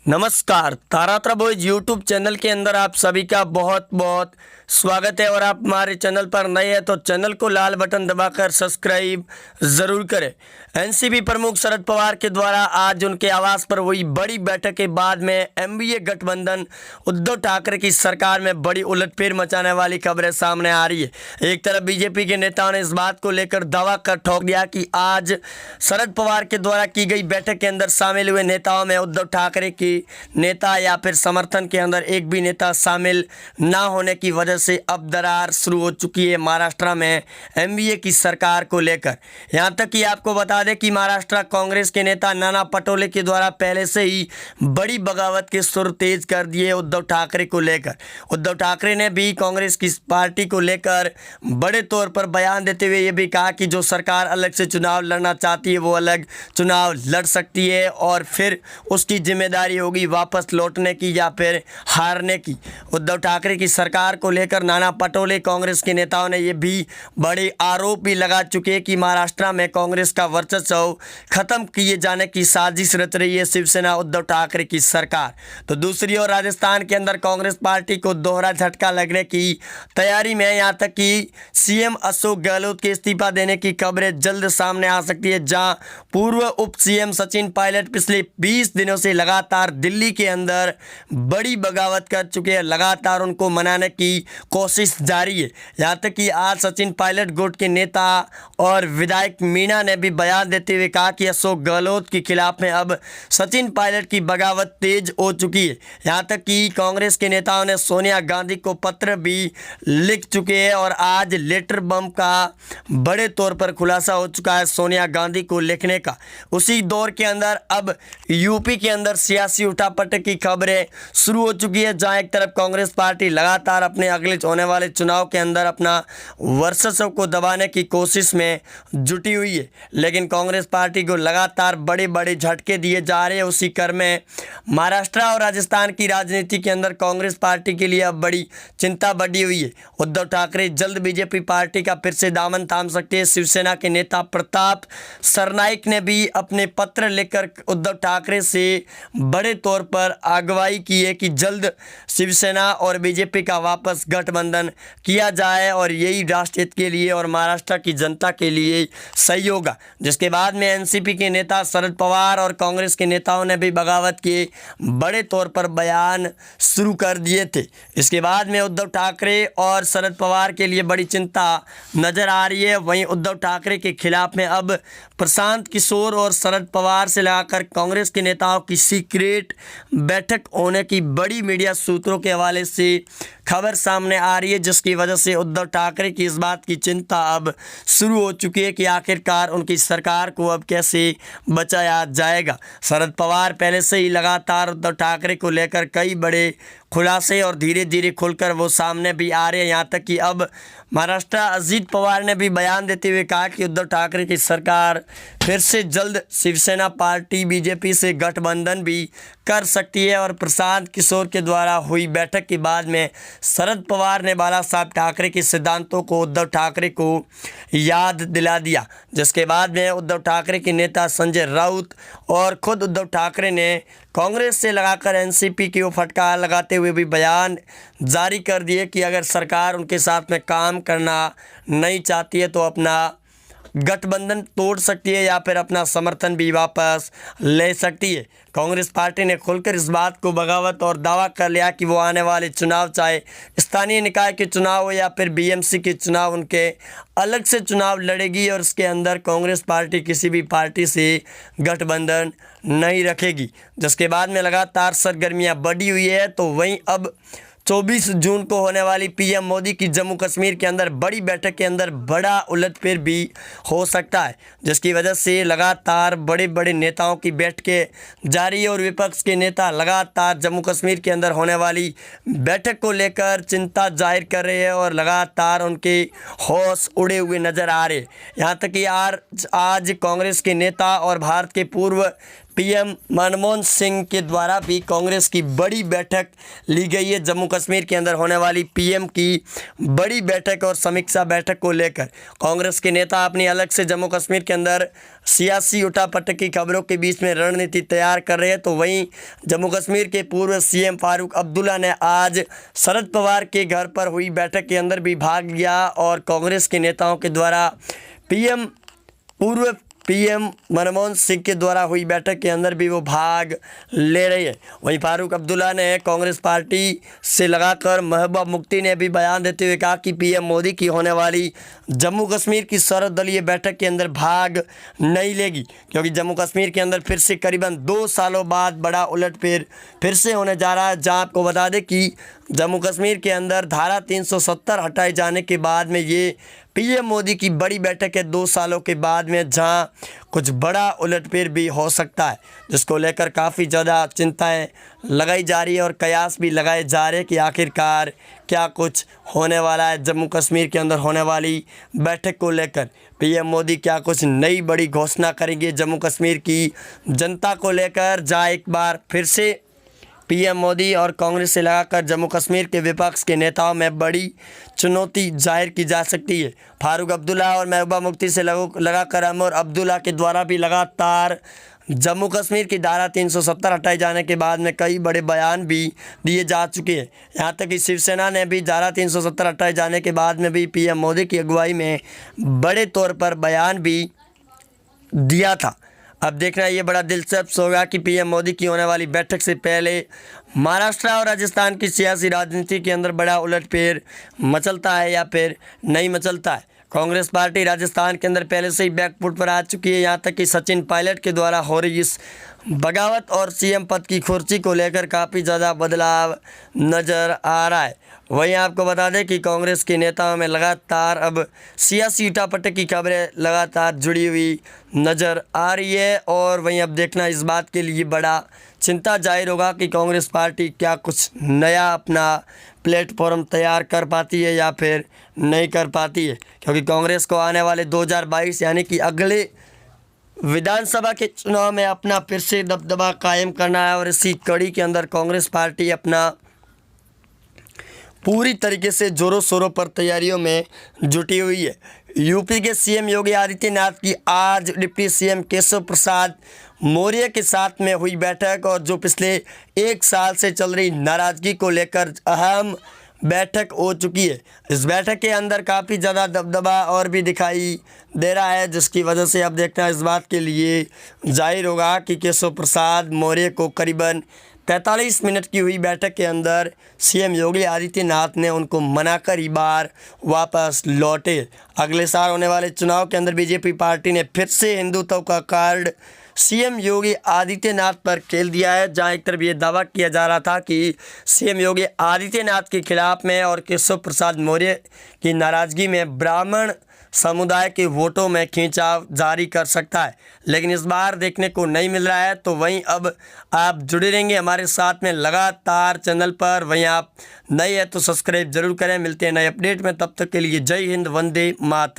नमस्कार, तारात्रा boys YouTube channel के अंदर आप सभी का बहुत बहुत स्वागत है। और आप हमारे चैनल पर नए हैं तो चैनल को लाल बटन दबाकर सब्सक्राइब ज़रूर करें। एनसीपी प्रमुख शरद पवार के द्वारा आज उनके आवास पर हुई बड़ी बैठक के बाद में एनडीए गठबंधन उद्धव ठाकरे की सरकार में बड़ी उलटफेर मचाने वाली खबरें सामने आ रही है। एक तरफ बीजेपी के नेताओं ने इस बात को लेकर दावा कर ठोक दिया कि आज शरद पवार के द्वारा की गई बैठक के अंदर शामिल हुए नेताओं में उद्धव ठाकरे की नेता या फिर समर्थन के अंदर एक भी नेता शामिल ना होने की वजह से अब दरार शुरू हो चुकी है महाराष्ट्र में एनडीए की सरकार को लेकर। यहां तक कि आपको बता दें कि महाराष्ट्र कांग्रेस के नेता नाना पटोले के द्वारा पहले से ही बड़ी बगावत के सुर तेज कर दिए उद्धव ठाकरे को लेकर। उद्धव ठाकरे ने भी कांग्रेस की पार्टी को लेकर बड़े तौर पर बयान देते हुए ये भी कहा कि जो सरकार अलग से चुनाव लड़ना चाहती है वो अलग चुनाव लड़ सकती है और फिर उसकी जिम्मेदारी होगी वापस लौटने की या फिर हारने की। उद्धव ठाकरे की सरकार को लेकर नाना पटोले कांग्रेस के नेताओं ने ये भी बड़े आरोप भी लगा चुके हैं कि महाराष्ट्र में कांग्रेस का वर्चस्व खत्म किए जाने की साजिश रच रही है शिवसेना उद्धव ठाकरे की सरकार। तो दूसरी ओर राजस्थान के अंदर कांग्रेस पार्टी को दोहरा झटका लगने की तैयारी में, यहाँ तक कि सीएम अशोक गहलोत के इस्तीफा देने की खबरें जल्द सामने आ सकती है। जहां पूर्व उप सीएम सचिन पायलट पिछले 20 दिनों से लगातार दिल्ली के अंदर बड़ी बगावत कर चुके हैं, लगातार उनको मनाने की कोशिश जारी है। यहाँ तक कि आज सचिन पायलट गुट के नेता और विधायक मीणा ने भी बयान देते हुए कहा कि अशोक गहलोत के खिलाफ में अब सचिन पायलट की बगावत तेज हो चुकी है। यहाँ तक कि कांग्रेस के नेताओं ने सोनिया गांधी को पत्र भी लिख चुके हैं और आज लेटर बम का बड़े तौर पर खुलासा हो चुका है सोनिया गांधी को लिखने का। उसी दौर के अंदर अब यूपी के अंदर सियासी उठापटक की खबरें शुरू हो चुकी है, जहां एक तरफ कांग्रेस पार्टी लगातार अपने अगले होने वाले चुनाव के अंदर अपना वर्चस्व को दबाने की कोशिश में जुटी हुई है, लेकिन कांग्रेस पार्टी को लगातार बड़े बड़े झटके दिए जा रहे हैं। उसी क्रम में महाराष्ट्र और राजस्थान की राजनीति के अंदर कांग्रेस पार्टी के लिए अब बड़ी चिंता बढ़ी हुई है। उद्धव ठाकरे जल्द बीजेपी पार्टी का फिर से दामन थाम सकते हैं। शिवसेना के नेता प्रताप सरनाइक ने भी अपने पत्र लिखकर उद्धव ठाकरे से बड़े तौर पर अगुवाई की है कि जल्द शिवसेना और बीजेपी का वापस गठबंधन किया जाए और यही राष्ट्र हित के लिए और महाराष्ट्र की जनता के लिए सही होगा। जिसके बाद में एनसीपी के नेता शरद पवार और कांग्रेस के नेताओं ने भी बगावत के बड़े तौर पर बयान शुरू कर दिए थे। इसके बाद में उद्धव ठाकरे और शरद पवार के लिए बड़ी चिंता नजर आ रही है। वहीं उद्धव ठाकरे के खिलाफ में अब प्रशांत किशोर और शरद पवार से लगाकर कांग्रेस के नेताओं की सीक्रेट बैठक होने की बड़ी मीडिया सूत्रों के हवाले से खबर सामने आ रही है, जिसकी वजह से उद्धव ठाकरे की इस बात की चिंता अब शुरू हो चुकी है कि आखिरकार उनकी सरकार को अब कैसे बचाया जाएगा। शरद पवार पहले से ही लगातार उद्धव ठाकरे को लेकर कई बड़े खुलासे और धीरे धीरे खुलकर वो सामने भी आ रहे हैं। यहाँ तक कि अब महाराष्ट्र अजीत पवार ने भी बयान देते हुए कहा कि उद्धव ठाकरे की सरकार फिर से जल्द शिवसेना पार्टी बीजेपी से गठबंधन भी कर सकती है। और प्रशांत किशोर के द्वारा हुई बैठक के बाद में शरद पवार ने बाला साहब ठाकरे के सिद्धांतों को उद्धव ठाकरे को याद दिला दिया, जिसके बाद में उद्धव ठाकरे के नेता संजय राउत और खुद उद्धव ठाकरे ने कांग्रेस से लगाकर एनसीपी की वो फटकार लगाते हुए भी बयान जारी कर दिए कि अगर सरकार उनके साथ में काम करना नहीं चाहती है तो अपना गठबंधन तोड़ सकती है या फिर अपना समर्थन भी वापस ले सकती है। कांग्रेस पार्टी ने खुलकर इस बात को बगावत और दावा कर लिया कि वो आने वाले चुनाव, चाहे स्थानीय निकाय के चुनाव हो या फिर बीएमसी के चुनाव, उनके अलग से चुनाव लड़ेगी और इसके अंदर कांग्रेस पार्टी किसी भी पार्टी से गठबंधन नहीं रखेगी। जिसके बाद में लगातार सरगर्मियाँ बढ़ी हुई है। तो वहीं अब 24 जून को होने वाली पीएम मोदी की जम्मू कश्मीर के अंदर बड़ी बैठक के अंदर बड़ा उलटफेर भी हो सकता है, जिसकी वजह से लगातार बड़े बड़े नेताओं की बैठकें जारी है और विपक्ष के नेता लगातार जम्मू कश्मीर के अंदर होने वाली बैठक को लेकर चिंता जाहिर कर रहे हैं और लगातार उनके होश उड़े हुए नजर आ रहे हैं। यहाँ तक कि आज कांग्रेस के नेता और भारत के पूर्व पीएम मनमोहन सिंह के द्वारा भी कांग्रेस की बड़ी बैठक ली गई है। जम्मू कश्मीर के अंदर होने वाली पीएम की बड़ी बैठक और समीक्षा बैठक को लेकर कांग्रेस के नेता अपनी अलग से जम्मू कश्मीर के अंदर सियासी उठापटक की खबरों के बीच में रणनीति तैयार कर रहे हैं। तो वहीं जम्मू कश्मीर के पूर्व सीएम फारूक अब्दुल्ला ने आज शरद पवार के घर पर हुई बैठक के अंदर भी भाग लिया और कांग्रेस के नेताओं के द्वारा पूर्व पीएम मनमोहन सिंह के द्वारा हुई बैठक के अंदर भी वो भाग ले रही है। वहीं फारूक अब्दुल्ला ने कांग्रेस पार्टी से लगाकर महबूबा मुफ्ती ने भी बयान देते हुए कहा कि पीएम मोदी की होने वाली जम्मू कश्मीर की सर्वदलीय बैठक के अंदर भाग नहीं लेगी, क्योंकि जम्मू कश्मीर के अंदर फिर से करीबन 2 सालों बाद बड़ा उलटफेर फिर से होने जा रहा है। जहां आपको बता दें कि जम्मू कश्मीर के अंदर धारा 370 हटाए जाने के बाद में ये पीएम मोदी की बड़ी बैठक है 2 सालों के बाद में, जहां कुछ बड़ा उलटफेर भी हो सकता है, जिसको लेकर काफ़ी ज़्यादा चिंताएं लगाई जा रही है और कयास भी लगाए जा रहे हैं कि आखिरकार क्या कुछ होने वाला है जम्मू कश्मीर के अंदर होने वाली बैठक को लेकर। पीएम मोदी क्या कुछ नई बड़ी घोषणा करेंगे जम्मू कश्मीर की जनता को लेकर, जहाँ एक बार फिर से पीएम मोदी और कांग्रेस से लगाकर जम्मू कश्मीर के विपक्ष के नेताओं में बड़ी चुनौती जाहिर की जा सकती है। फारूक अब्दुल्ला और महबूबा मुफ्ती से लगाकर अमर अब्दुल्ला के द्वारा भी लगातार जम्मू कश्मीर की धारा 370 हटाए जाने के बाद में कई बड़े बयान भी दिए जा चुके हैं। यहाँ तक कि शिवसेना ने भी धारा 370 हटाए जाने के बाद में भी पीएम मोदी की अगुवाई में बड़े तौर पर बयान भी दिया था। अब देखना ये बड़ा दिलचस्प होगा कि पीएम मोदी की होने वाली बैठक से पहले महाराष्ट्र और राजस्थान की सियासी राजनीति के अंदर बड़ा उलटफेर मचलता है या फिर नहीं मचलता है। कांग्रेस पार्टी राजस्थान के अंदर पहले से ही बैकफुट पर आ चुकी है। यहाँ तक कि सचिन पायलट के द्वारा हो रही इस बगावत और सीएम पद की कुर्सी को लेकर काफ़ी ज़्यादा बदलाव नज़र आ रहा है। वहीं आपको बता दें कि कांग्रेस के नेताओं में लगातार अब सियासी उठापटक की खबरें लगातार जुड़ी हुई नज़र आ रही है और वहीं अब देखना इस बात के लिए बड़ा चिंता जाहिर होगा कि कांग्रेस पार्टी क्या कुछ नया अपना प्लेटफॉर्म तैयार कर पाती है या फिर नहीं कर पाती है, क्योंकि कांग्रेस को आने वाले 2022 यानी कि अगले विधानसभा के चुनाव में अपना फिर से दबदबा कायम करना है और इसी कड़ी के अंदर कांग्रेस पार्टी अपना पूरी तरीके से जोरों शोरों पर तैयारियों में जुटी हुई है। यूपी के सीएम योगी आदित्यनाथ की आज डिप्टी सीएम केशव प्रसाद मौर्य के साथ में हुई बैठक और जो पिछले 1 साल से चल रही नाराज़गी को लेकर अहम बैठक हो चुकी है। इस बैठक के अंदर काफ़ी ज़्यादा दबदबा और भी दिखाई दे रहा है, जिसकी वजह से अब देखना इस बात के लिए जाहिर होगा कि केशव प्रसाद मौर्य को करीबन 45 मिनट की हुई बैठक के अंदर सीएम योगी आदित्यनाथ ने उनको मनाकर ही बार वापस लौटे। अगले साल होने वाले चुनाव के अंदर बीजेपी पार्टी ने फिर से हिंदुत्व का कार्ड सीएम योगी आदित्यनाथ पर खेल दिया है, जहां एक तरफ ये दावा किया जा रहा था कि सीएम योगी आदित्यनाथ के खिलाफ में और केशव प्रसाद मौर्य की नाराज़गी में ब्राह्मण समुदाय के वोटों में खिंचाव जारी कर सकता है, लेकिन इस बार देखने को नहीं मिल रहा है। तो वहीं अब आप जुड़े रहेंगे हमारे साथ में लगातार चैनल पर। वहीं आप नए हैं तो सब्सक्राइब जरूर करें। मिलते हैं नए अपडेट में, तब तक के लिए जय हिंद, वंदे मातरम।